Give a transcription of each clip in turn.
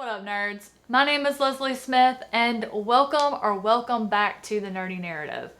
What up, nerds? My name is Leslie Smith, and welcome back to the Nerdy Narrative.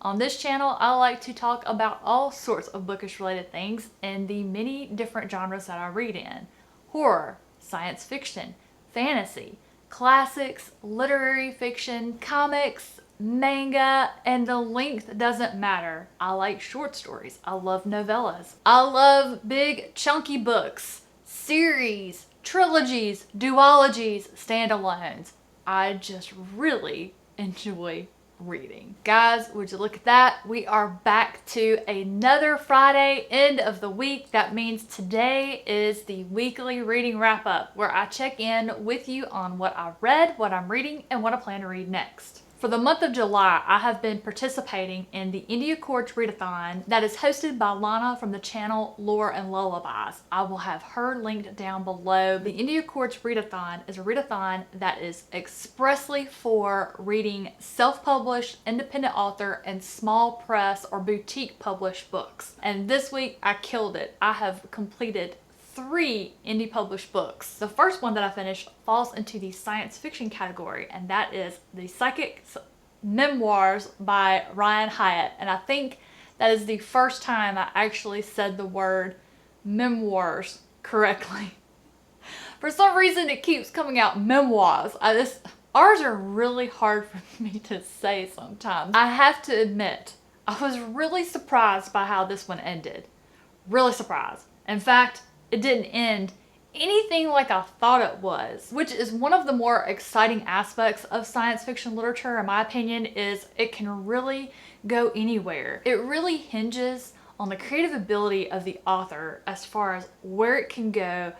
On this channel, I like to talk about all sorts of bookish related things in the many different genres that I read in. Horror, science fiction, fantasy, classics, literary fiction, comics, manga, and the length doesn't matter. I like short stories. I love novellas. I love big chunky books, series, trilogies, duologies, standalones. I just really enjoy reading. Guys, would you look at that? We are back to another Friday, end of the week. That means today is the weekly reading wrap up, where I check in with you on what I read, what I'm reading, and what I plan to read next. For the month of July, I have been participating in the India Courts Readathon that is hosted by Lana from the channel Lore and Lullabies. I will have her linked down below. The India Courts Readathon is a readathon that is expressly for reading self-published, independent author, and small press or boutique published books. And this week I killed it. I have completed 3 indie published books. The first one that I finished falls into the science fiction category, and that is the Psychic Memoirs by Ryan Hyatt. And I think that is the first time I actually said the word memoirs correctly. For some reason it keeps coming out memoirs. Ours are really hard for me to say sometimes. I have to admit, I was really surprised by how this one ended. Really surprised. In fact, it didn't end anything like I thought it was, which is one of the more exciting aspects of science fiction literature, in my opinion, is it can really go anywhere. It really hinges on the creative ability of the author as far as where it can go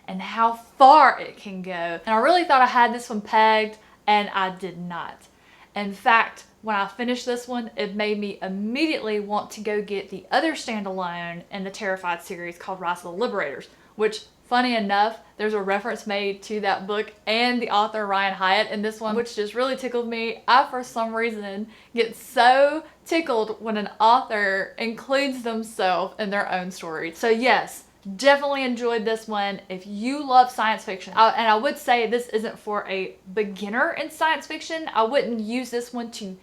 and how far it can go. And I really thought I had this one pegged, and I did not. In fact, when I finished this one, it made me immediately want to go get the other standalone in the Terrified series called Rise of the Liberators, which, funny enough, there's a reference made to that book and the author Ryan Hyatt in this one, which just really tickled me. I, for some reason, get so tickled when an author includes themselves in their own story. So yes, definitely enjoyed this one. If you love science fiction, and I would say this isn't for a beginner in science fiction. I wouldn't use this one to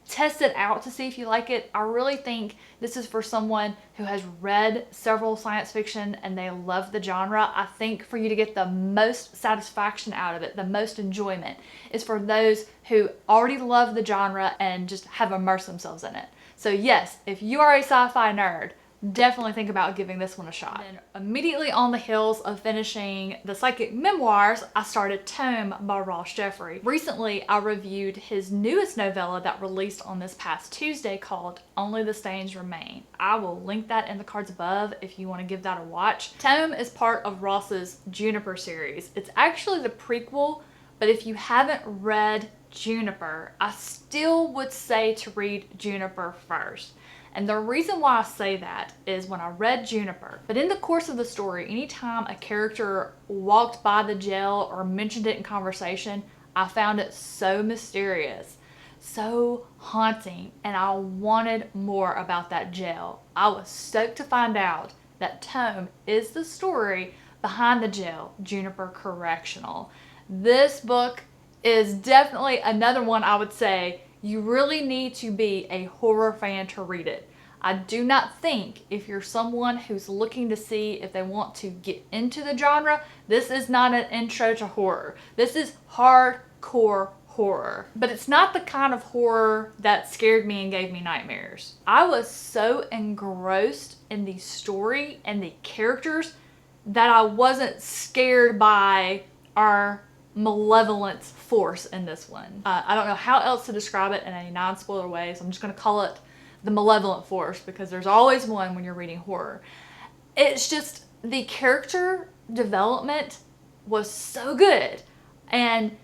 test it out to see if you like it. I really think this is for someone who has read several science fiction and they love the genre. I think for you to get the most satisfaction out of it, the most enjoyment, is for those who already love the genre and just have immersed themselves in it. So yes, if you are a sci-fi nerd, definitely think about giving this one a shot. And then immediately on the heels of finishing the Psychic Memoirs, I started Tome by Ross Jeffrey. Recently, I reviewed his newest novella that released on this past Tuesday called Only the Stains Remain. I will link that in the cards above if you want to give that a watch. Tome is part of Ross's Juniper series. It's actually the prequel, but if you haven't read Juniper, I still would say to read Juniper first. And the reason why I say that is when I read Juniper, but in the course of the story, anytime a character walked by the jail or mentioned it in conversation, I found it so mysterious, so haunting, and I wanted more about that jail. I was stoked to find out that Tome is the story behind the jail, Juniper Correctional. This book is definitely another one I would say you really need to be a horror fan to read it. I do not think if you're someone who's looking to see if they want to get into the genre, this is not an intro to horror. This is hardcore horror. But it's not the kind of horror that scared me and gave me nightmares. I was so engrossed in the story and the characters that I wasn't scared by our malevolent force in this one. I don't know how else to describe it in a non-spoiler way, so I'm just going to call it the malevolent force because there's always one when you're reading horror. It's just the character development was so good, and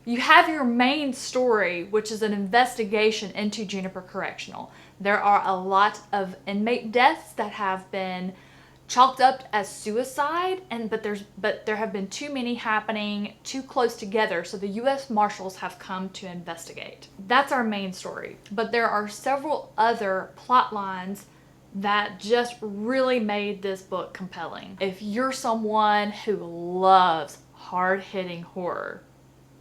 you have your main story, which is an investigation into Juniper Correctional. There are a lot of inmate deaths that have been chalked up as suicide, but there have been too many happening too close together, so the U.S. Marshals have come to investigate. That's our main story, but there are several other plot lines that just really made this book compelling. If you're someone who loves hard-hitting horror.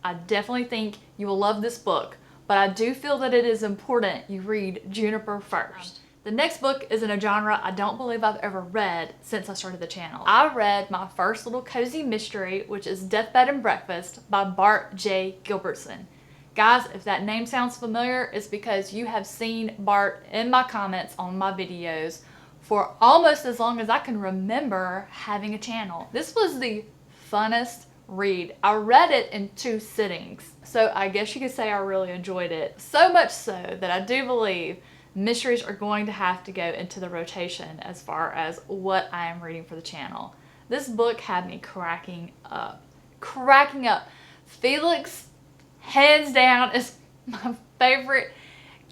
I definitely think you will love this book, but I do feel that it is important you read Juniper first. The next book is in a genre I don't believe I've ever read since I started the channel. I read my first little cozy mystery, which is Deathbed and Breakfast by Bart J. Gilbertson. Guys, if that name sounds familiar, it's because you have seen Bart in my comments on my videos for almost as long as I can remember having a channel. This was the funnest read. I read it in 2 sittings, so I guess you could say I really enjoyed it. So much so that I do believe mysteries are going to have to go into the rotation as far as what I am reading for the channel. This book had me cracking up. Cracking up. Felix, hands down, is my favorite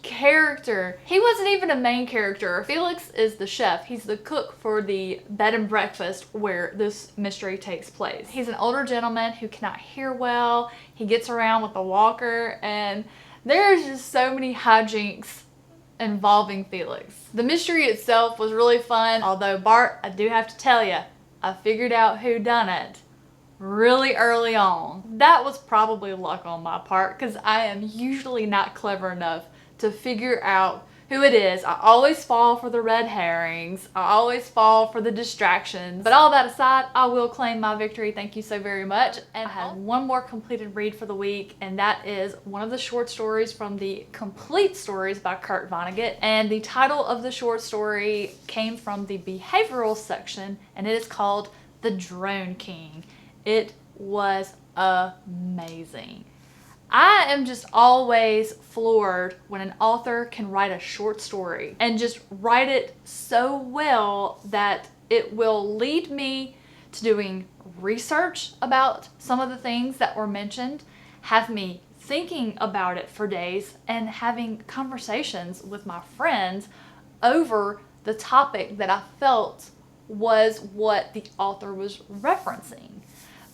character. He wasn't even a main character. Felix is the chef. He's the cook for the bed and breakfast where this mystery takes place. He's an older gentleman who cannot hear well. He gets around with a walker, and there's just so many hijinks involving Felix. The mystery itself was really fun, although Bart, I do have to tell you, I figured out who done it really early on. That was probably luck on my part, because I am usually not clever enough to figure out who it is. I always fall for the red herrings. I always fall for the distractions. But all that aside, I will claim my victory. Thank you so very much. And I have one more completed read for the week, and that is one of the short stories from the Complete Stories by Kurt Vonnegut. And the title of the short story came from the behavioral section, and it is called The Drone King. It was amazing. I am just always floored when an author can write a short story and just write it so well that it will lead me to doing research about some of the things that were mentioned, have me thinking about it for days, and having conversations with my friends over the topic that I felt was what the author was referencing.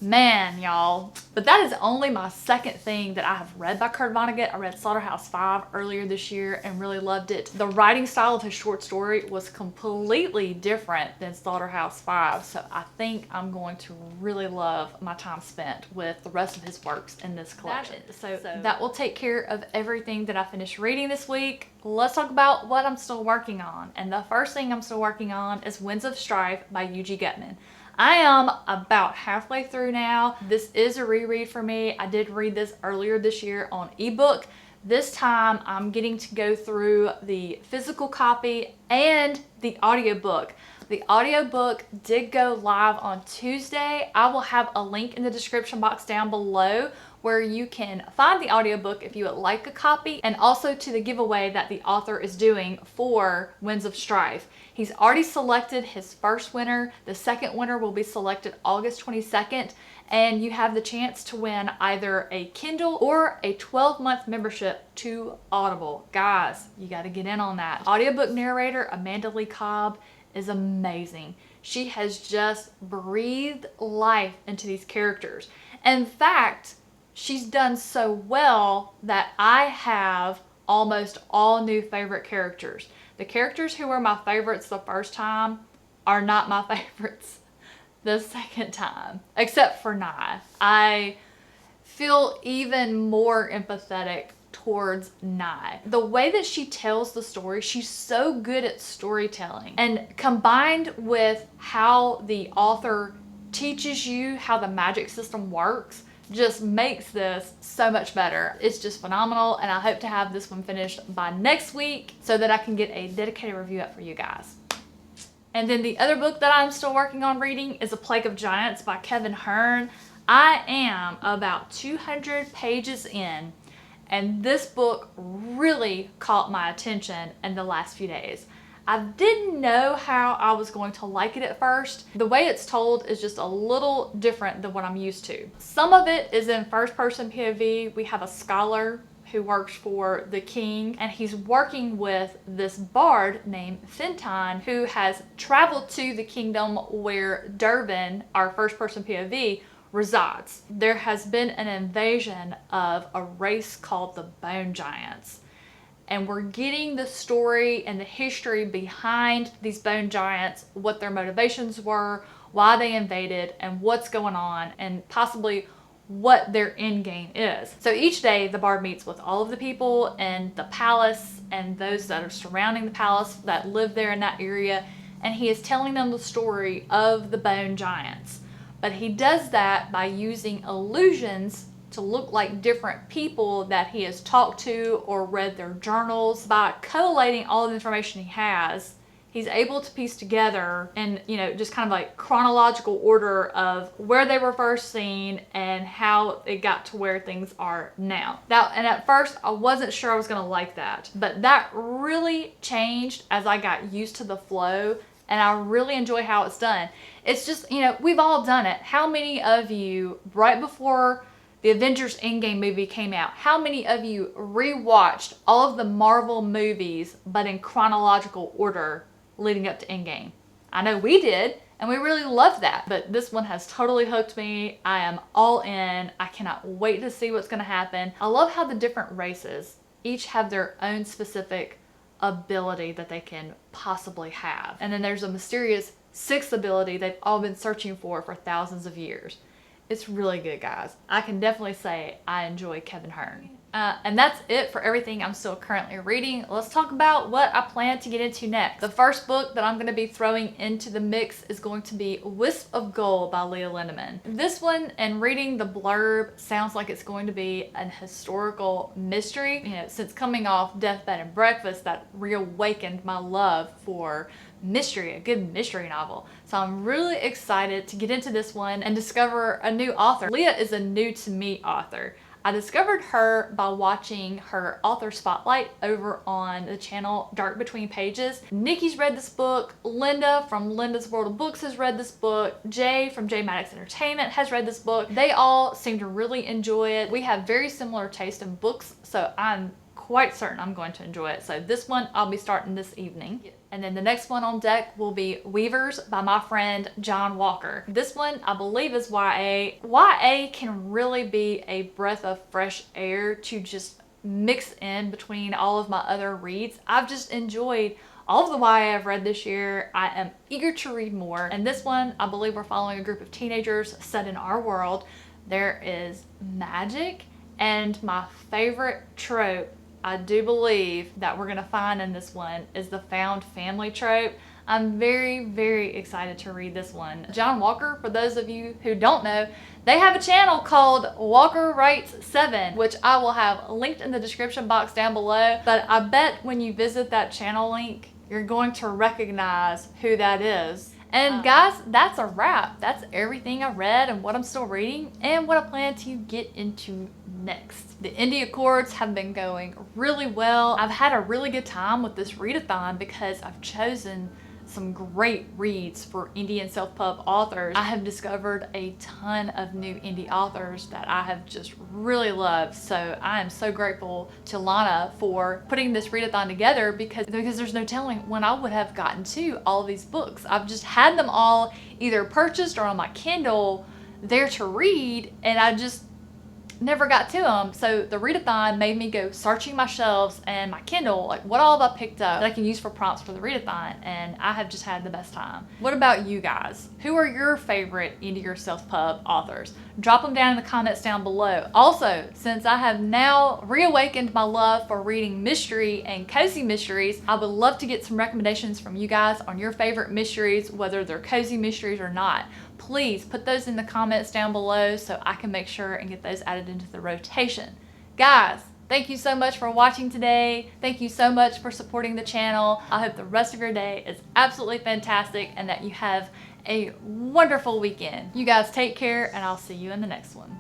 Man, y'all. But that is only my second thing that I have read by Kurt Vonnegut. I read Slaughterhouse-Five earlier this year and really loved it. The writing style of his short story was completely different than Slaughterhouse-Five, so I think I'm going to really love my time spent with the rest of his works in this collection. So that will take care of everything that I finished reading this week. Let's talk about what I'm still working on. And the first thing I'm still working on is Winds of Strife by U.G. Gutman. I am about halfway through now. This is a reread for me. I did read this earlier this year on ebook. This time I'm getting to go through the physical copy and the audiobook. The audiobook did go live on Tuesday. I will have a link in the description box down below where you can find the audiobook if you would like a copy, and also to the giveaway that the author is doing for Winds of Strife. He's already selected his first winner. The second winner will be selected August 22nd, and you have the chance to win either a Kindle or a 12-month membership to Audible. Guys, you got to get in on that. Audiobook narrator Amanda Lee Cobb is amazing. She has just breathed life into these characters. In fact, she's done so well that I have almost all new favorite characters. The characters who were my favorites the first time are not my favorites the second time, except for Nye. I feel even more empathetic towards Nye. The way that she tells the story, she's so good at storytelling. And combined with how the author teaches you how the magic system works, just makes this so much better. It's just phenomenal, and I hope to have this one finished by next week so that I can get a dedicated review up for you guys. And then the other book that I'm still working on reading is A Plague of Giants by Kevin Hearn. I am about 200 pages in, and this book really caught my attention in the last few days. I didn't know how I was going to like it at first. The way it's told is just a little different than what I'm used to. Some of it is in first-person POV. We have a scholar who works for the king, and he's working with this bard named Fentine, who has traveled to the kingdom where Durbin, our first-person POV, resides. There has been an invasion of a race called the Bone Giants. And we're getting the story and the history behind these bone giants, what their motivations were, why they invaded and what's going on and possibly what their end game is. So each day the bard meets with all of the people in the palace and those that are surrounding the palace that live there in that area, and he is telling them the story of the bone giants. But he does that by using illusions to look like different people that he has talked to or read their journals. By collating all the information he has, he's able to piece together in, just kind of like chronological order of where they were first seen and how it got to where things are now. And at first I wasn't sure I was gonna like that, but that really changed as I got used to the flow, and I really enjoy how it's done. It's just, we've all done it. How many of you, right before the Avengers Endgame movie came out, how many of you rewatched all of the Marvel movies but in chronological order leading up to Endgame? I know we did, and we really loved that. But this one has totally hooked me. I am all in. I cannot wait to see what's gonna happen. I love how the different races each have their own specific ability that they can possibly have. And then there's a mysterious sixth ability they've all been searching for thousands of years. It's really good, guys. I can definitely say I enjoy Kevin Hearn. And that's it for everything I'm still currently reading. Let's talk about what I plan to get into next. The first book that I'm going to be throwing into the mix is going to be Wisp of Gold by Leah Lindemann. This one, and reading the blurb, sounds like it's going to be an historical mystery. Since coming off Deathbed and Breakfast, that reawakened my love for mystery, a good mystery novel. So I'm really excited to get into this one and discover a new author. Leah is a new to me author. I discovered her by watching her author spotlight over on the channel Dark Between Pages. Nikki's read this book, Linda from Linda's World of Books has read this book, Jay from J Maddox Entertainment has read this book. They all seem to really enjoy it. We have very similar taste in books, so I'm quite certain I'm going to enjoy it. So this one I'll be starting this evening. And then the next one on deck will be Weavers by my friend John Walker. This one I believe is YA. YA can really be a breath of fresh air to just mix in between all of my other reads. I've just enjoyed all of the YA I've read this year. I am eager to read more. And this one, I believe we're following a group of teenagers set in our world. There is magic, and my favorite trope I do believe that we're gonna find in this one is the found family trope. I'm very, very excited to read this one. John Walker, for those of you who don't know, they have a channel called Walker Writes 7, which I will have linked in the description box down below. But I bet when you visit that channel link, you're going to recognize who that is. And guys, that's a wrap. That's everything I read and what I'm still reading and what I plan to get into next. The indie Accords have been going really well. I've had a really good time with this readathon because I've chosen some great reads for indie and self-pub authors. I have discovered a ton of new indie authors that I have just really loved. So I am so grateful to Lana for putting this readathon together because there's no telling when I would have gotten to all of these books. I've just had them all either purchased or on my Kindle there to read, and I just never got to them. So the readathon made me go searching my shelves and my Kindle, like what all have I picked up that I can use for prompts for the readathon, and I have just had the best time. What about you guys? Who are your favorite indie or self-pub authors? Drop them down in the comments down below. Also, since I have now reawakened my love for reading mystery and cozy mysteries, I would love to get some recommendations from you guys on your favorite mysteries, whether they're cozy mysteries or not. Please put those in the comments down below so I can make sure and get those added into the rotation. Guys, thank you so much for watching today. Thank you so much for supporting the channel. I hope the rest of your day is absolutely fantastic and that you have a wonderful weekend. You guys take care, and I'll see you in the next one.